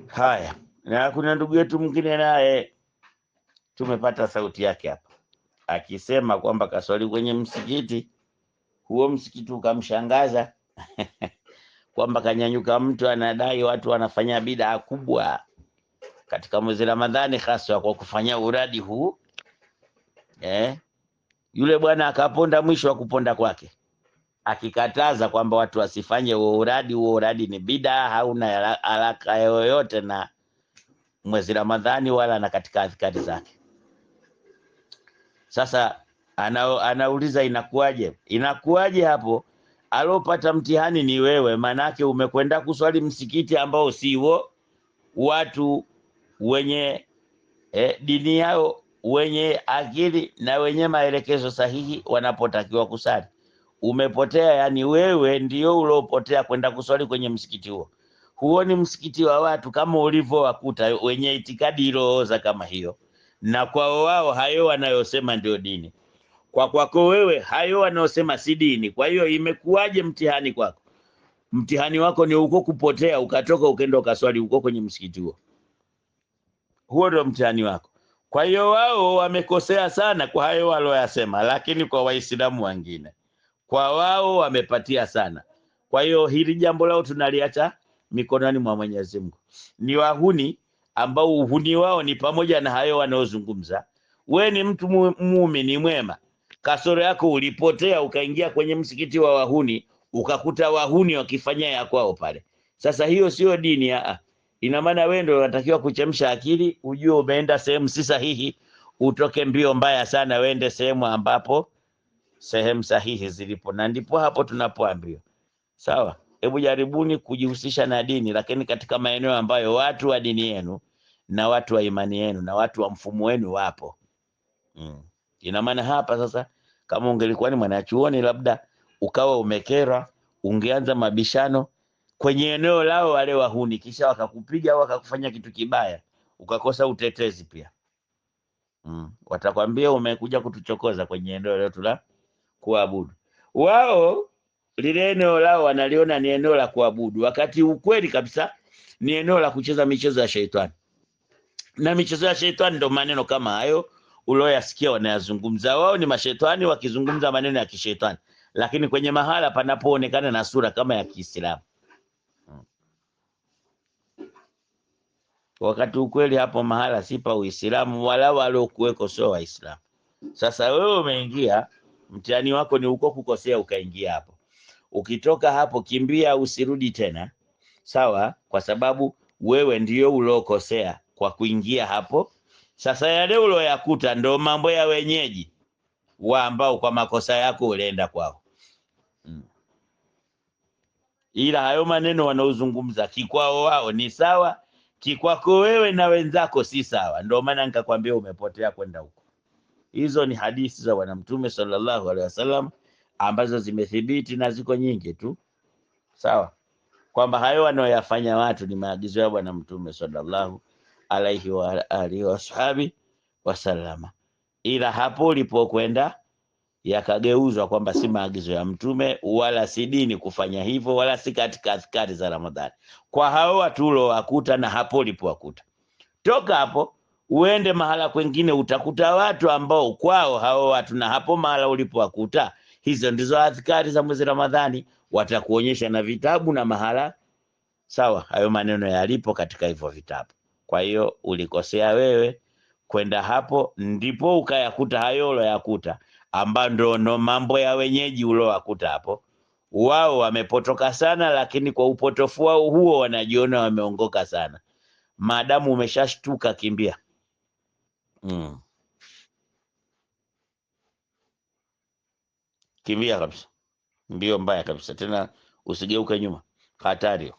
Haya, na kuna ndugu yetu mwingine naye tumepata sauti yake hapa akisema kwamba kaswali kwenye msikiti huo, msikiti ukamshangaza kwamba kanyanyuka mtu anadai watu wanafanya bidaa kubwa katika mwezi Ramadhani, hasa kwa kufanya uradi huu Yule bwana akaponda mwisho wa kuponda kwake, akikataza kwamba watu wasifanye huo uradi. Huo uradi ni bidaa, hauna alaka yoyote na mwezi Ramadhani wala na katika adhikari zake. Sasa anauliza inakuwaje hapo? Alopata mtihani ni wewe, manake umekwenda kuswali msikiti ambao siwo watu wenye dini yao, wenye akili na wenye maelekezo sahihi wanapotakiwa kusali. Umepotea, yani wewe ndio uliopotea kwenda kuswali kwenye msikiti huo. Huo ni msikiti wa watu kama ulivyowakuta wenye itikadi ilooza kama hiyo, na kwao wao hayo wanayosema ndio dini, kwa kwako wewe hayo wanayosema si dini. Kwa hiyo imekuwaje mtihani kwako? Mtihani wako ni uko kupotea, ukatoka ukenda ukaswali uko kwenye msikiti huo. Huo ndio mtihani wako. Kwa hiyo wao wamekosea sana kwa hayo walioyasema, lakini kwa Waislamu wengine, kwa wao wamepatia sana. Kwa hiyo hili jambo lao tunaliacha mikononi mwa Mwenyezi Mungu. Ni wahuni ambao uhuni wao ni pamoja na hayo wanaozungumza. We ni mtu muumini mwema, kasoro yako ulipotea ukaingia kwenye msikiti wa wahuni, ukakuta wahuni wakifanya ya kwao pale. Sasa hiyo sio dini. Ina maana wewe ndio unatakiwa kuchemsha akili, ujue umeenda sehemu si sahihi, utoke mbio mbaya sana wende sehemu ambapo sehemu sahihi zilipo, na ndipo hapo tunapoambiwa sawa, hebu jaribuni kujihusisha na dini, lakini katika maeneo ambayo watu wa dini yenu na watu wa imani yenu na watu wa mfumo wenu wapo. Ina maana hapa sasa, kama ungelikuwa ni mwanachuoni labda ukawa umekera, ungeanza mabishano kwenye eneo lao wale wahuni, kisha wakakupiga au wakakufanya kitu kibaya, ukakosa utetezi pia. Watakwambia umekuja kutuchokoza kwenye eneo letu la kuabudu. Wao lile eneo lao wanaliona ni eneo la kuabudu, wakati ukweli kabisa ni eneo la kucheza michezo ya sheitani. Na michezo ya sheitani ndio maneno kama hayo uloyasikia wanayazungumza. Wao ni mashetani wakizungumza maneno ya kishetani, lakini kwenye mahala panapoonekana na sura kama ya Kiislamu. Wakati ukweli hapo mahala si pa Uislamu, wala waliokuweko sio Waislamu. Sasa wewe umeingia, mtihani wako ni uko kukosea, ukaingia hapo. Ukitoka hapo kimbia, usirudi tena, sawa? Kwa sababu wewe ndio uliokosea kwa kuingia hapo. Sasa yale uloyakuta ndo mambo ya wenyeji wa ambao kwa makosa yako ulienda kwao. Ila hayo maneno wanaozungumza kikwao wao ni sawa, kikwako wewe na wenzako si sawa. Ndio maana nikakwambia umepotea kwenda huko. Hizo ni hadithi za Bwana Mtume sallallahu alaihi wasallam ambazo zimethibiti na ziko nyingi tu, sawa, kwamba hayo wanaoyafanya watu ni maagizo ya Bwana Mtume sallallahu alaihi wa alihi washabi wasallama. Ila hapo ulipokwenda yakageuzwa kwamba si maagizo ya Mtume wala si dini kufanya hivyo, wala si katika adhkari za Ramadhani. Kwa hao watu ulowakuta na hapo ulipowakuta, toka hapo uende mahala kwengine, utakuta watu ambao kwao hao watu na hapo mahala ulipowakuta hizo ndizo adhkari za mwezi Ramadhani. Watakuonyesha na vitabu na mahala, sawa, hayo maneno yalipo katika hivyo vitabu. Kwa hiyo ulikosea wewe kwenda hapo, ndipo ukayakuta hayo uloyakuta, amba ndo mambo ya wenyeji ulowakuta hapo. Wao wamepotoka sana, lakini kwa upotofu wao huo wanajiona wameongoka sana. Maadamu umeshashtuka, kimbia. Kimbia kabisa, mbio mbaya kabisa, tena usigeuke nyuma, hatari.